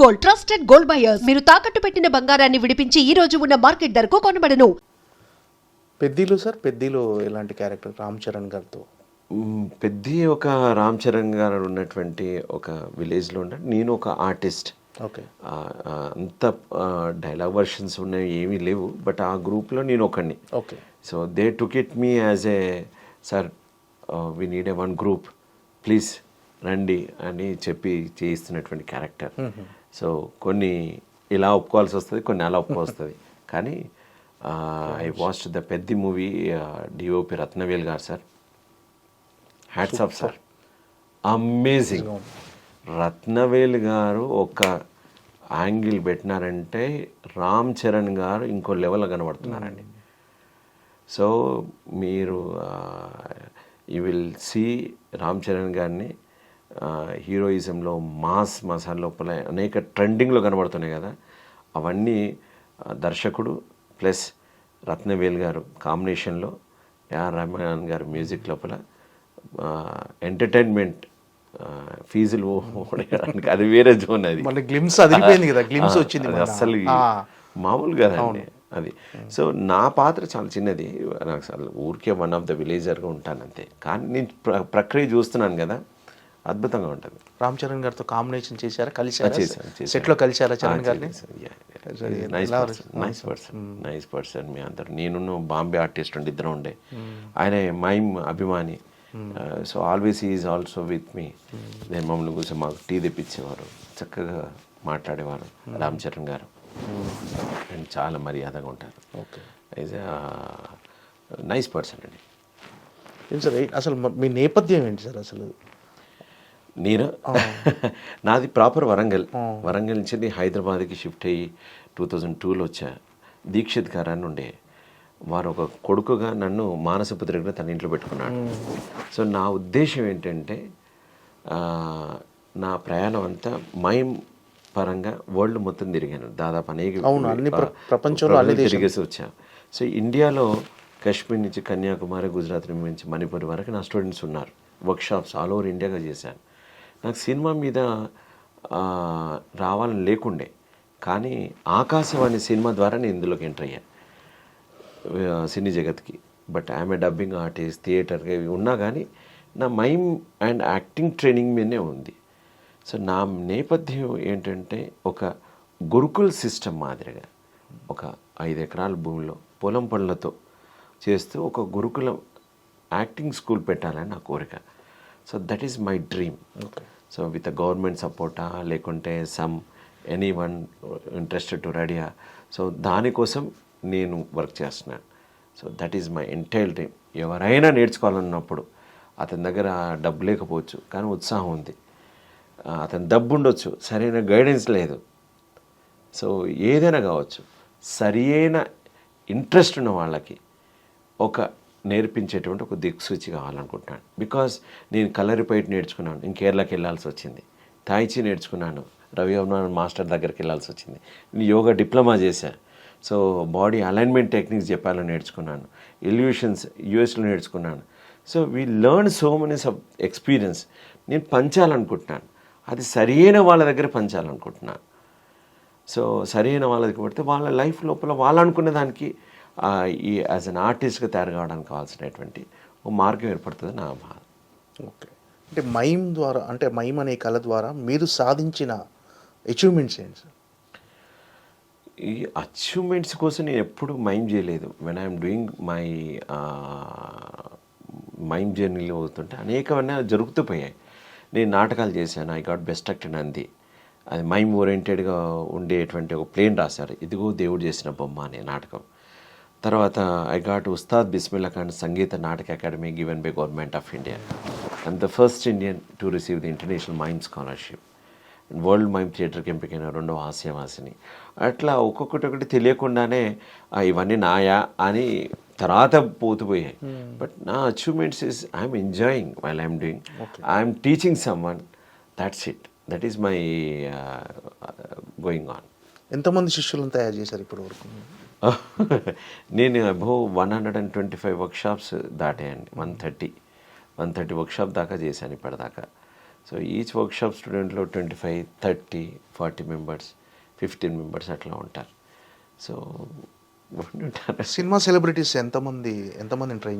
Gold, trusted gold buyers. మీరు తాకట్టు పెట్టిన బంగారాన్ని విడిపించి ఈ రోజు ఉన్న మార్కెట్ ధరకు కొనబడను. పెద్దిలో సార్, పెద్దిలో ఎలాంటి క్యారెక్టర్ రామ్ చరణ్ గారితో? పెద్ది ఒక రామ్ చరణ్ గారు ఉన్నటువంటి ఒక విలేజ్లో ఉంటే నేను ఒక ఆర్టిస్ట్. ఓకే. అంత డైలాగ్ వర్షన్స్ ఉన్నాయి ఏమీ లేవు, బట్ ఆ గ్రూప్లో నేను ఒకడిని. Okay. So they took it me as a sir we need a one group please రండి అని చెప్పి చేయిస్తున్నటువంటి క్యారెక్టర్. సో కొన్ని ఇలా ఒప్పుకోవాల్సి వస్తుంది, కొన్ని అలా ఒప్పుకోవస్తుంది. కానీ I watched the Peddi movie, DOP Ratnavel గారు sir, hats off sir, amazing. Ratnavel గారు ఒక యాంగిల్ పెట్టినారంటే రామ్ చరణ్ గారు ఇంకో లెవెల్లో కనబడుతున్నారండి. సో మీరు you will see Ram Charan గారిని హీరోయిజంలో మాస్ మసాలా లోపల అనేక ట్రెండింగ్లో కనబడుతున్నాయి కదా, అవన్నీ దర్శకుడు ప్లస్ రత్నవేల్ గారు కాంబినేషన్లో, ఏఆర్ రెహమాన్ గారు మ్యూజిక్ లోపల ఎంటర్టైన్మెంట్ ఫీజులు ఓడడానికి అది వేరే జోన్. అది మళ్ళీ గ్లిమ్స్ అదిరిపోయింది కదా, గ్లిమ్స్ వచ్చింది అసలు మామూలు కదండి అది. సో నా పాత్ర చాలా చిన్నది, నాకు అసలు ఊరికే వన్ ఆఫ్ ద విలేజర్గా ఉంటాను అంతే. కానీ నేను ప్రక్రియ చూస్తున్నాను కదా, అద్భుతంగా ఉంటుంది. రామ్ చరణ్ గారితో కాంబినేషన్ చేశారా, కలిసారా? చేశాను. సెట్లో కలిసారా చరణ్ గారిని? నైస్ పర్సన్ మీ అందరు. నేను బాంబే ఆర్టిస్ట్ ఉండి ఇద్దరం ఉండే, ఆయన మైమ్ అభిమాని. So always is also with me. నేను మమ్మల్ని కూర్చొని మాకు టీ తెప్పించేవారు, చక్కగా మాట్లాడేవారు రామ్ చరణ్ గారు, అండ్ చాలా మర్యాదగా ఉంటారు. ఓకే. ఈజ్ నైస్ పర్సన్ అండి. ఏం సార్ అసలు మీ నేపథ్యం ఏంటి సార్ అసలు? నేను నాది ప్రాపర్ వరంగల్. వరంగల్ నుంచి హైదరాబాద్కి షిఫ్ట్ అయ్యి 2002లో వచ్చా. దీక్షిత్ గారు అని ఉండే వారు ఒక కొడుకుగా నన్ను మానసపుత్రికగా తన ఇంట్లో పెట్టుకున్నాడు. సో నా ఉద్దేశం ఏంటంటే నా ప్రయాణం అంతా మైమ్ పరంగా వరల్డ్ మొత్తం తిరిగాను దాదాపు, అనేక ప్రపంచంలో తిరిగేసి వచ్చా. సో ఇండియాలో కాశ్మీర్ నుంచి కన్యాకుమారి, గుజరాత్ నుంచి మణిపూర్ వరకు నా స్టూడెంట్స్ ఉన్నారు. వర్క్షాప్స్ ఆల్ ఓవర్ ఇండియాగా చేశాను. నాకు సినిమా మీద రావాలని లేకుండే, కానీ ఆకాశవాణి సినిమా ద్వారా నేను ఇందులోకి ఎంటర్ అయ్యాను సినీ జగత్కి. But I'm a dubbing artist, థియేటర్గా ఇవి ఉన్నా కానీ నా మైమ్ అండ్ యాక్టింగ్ ట్రైనింగ్ మీదనే ఉంది. సో నా నేపథ్యం ఏంటంటే ఒక గురుకుల్ సిస్టమ్ మాదిరిగా ఒక 5 ఎకరాల భూమిలో పొలం పనులతో చేస్తూ ఒక గురుకులం యాక్టింగ్ స్కూల్ పెట్టాలని నా కోరిక. So that is my dream. So with government సపోర్టా లేకుంటే ఎనీ వన్ ఇంట్రెస్టెడ్ టు రెడీయా, సో దానికోసం నేను వర్క్ చేస్తున్నాను. So that is my entire dream. ఎవరైనా నేర్చుకోవాలన్నప్పుడు అతని దగ్గర డబ్బు లేకపోవచ్చు కానీ ఉత్సాహం ఉంది, అతని డబ్బు ఉండొచ్చు, సరైన గైడెన్స్ లేదు. సో ఏదైనా కావచ్చు, సరైన ఇంట్రెస్ట్ ఉన్న వాళ్ళకి ఒక నేర్పించేటువంటి ఒక దిక్సూచి కావాలనుకుంటున్నాను. బికాజ్ నేను కలరిపైట్ నేర్చుకున్నాను, నేను కేరళకి వెళ్ళాల్సి వచ్చింది. తాయిచి నేర్చుకున్నాను, రవి అభిమాన్ మాస్టర్ దగ్గరికి వెళ్ళాల్సి వచ్చింది. నేను యోగా డిప్లొమా చేశాను. సో బాడీ అలైన్మెంట్ టెక్నిక్స్ జపాన్లో నేర్చుకున్నాను, ఇల్యూషన్స్ యూఎస్లో నేర్చుకున్నాను. So we learn so many experience. నేను పంచాలనుకుంటున్నాను, అది సరైన వాళ్ళ దగ్గర పంచాలనుకుంటున్నాను. సో సరైన వాళ్ళ దగ్గర పడితే వాళ్ళ లైఫ్ లోపల వాళ్ళు అనుకునే దానికి ఈ యాజ్ అన్ ఆర్టిస్ట్గా తయారు కావడానికి కావాల్సినటువంటి ఒక మార్గం ఏర్పడుతుంది నా బాధ. ఓకే. అంటే మైమ్ ద్వారా, అంటే మైమ్ అనే కళ ద్వారా మీరు సాధించిన అచీవ్మెంట్స్ ఏంటి సార్? ఈ అచీవ్మెంట్స్ కోసం నేను ఎప్పుడు మైమ్ చేయలేదు. When I'm doing my mime జర్నీలో అవుతుంటే అనేకమైన జరుగుతూ పోయాయి. నేను నాటకాలు చేశాను, I got best actor Nandi. అది మైమ్ ఓరియంటెడ్గా ఉండేటువంటి ఒక ప్లేన్ రాశారు, ఇదిగో దేవుడు చేసిన బొమ్మ అనే నాటకం. తర్వాత I got Ustaad Bismillah Khan Sangeet Natak academy given by government of India. I'm the first Indian to receive the international mime scholarship. World mime థియేటర్కి ఎంపికైన 2వ హాస్యవాసిని. అట్లా ఒక్కొక్కటి తెలియకుండానే ఇవన్నీ నాయా అని తర్వాత పోతుపోయాయి. బట్ నా achievements is I'm enjoying while I'm doing, I'm teaching some one, that's it. That is my going on. ఎంతమంది శిష్యులను తయారు చేశారు ఇప్పటి వరకు? నేను అబౌవ్ 125 వర్క్షాప్స్ దాటాయండి. 130 వర్క్షాప్ దాకా చేశాను ఇప్పటిదాకా. సో ఈచ్ వర్క్షాప్ స్టూడెంట్లో 25, 30, 40 మెంబర్స్, 15 మెంబర్స్ అట్లా ఉంటారు. సో ఉంటారు. సినిమా సెలబ్రిటీస్ ఎంతమందిని ట్రైన్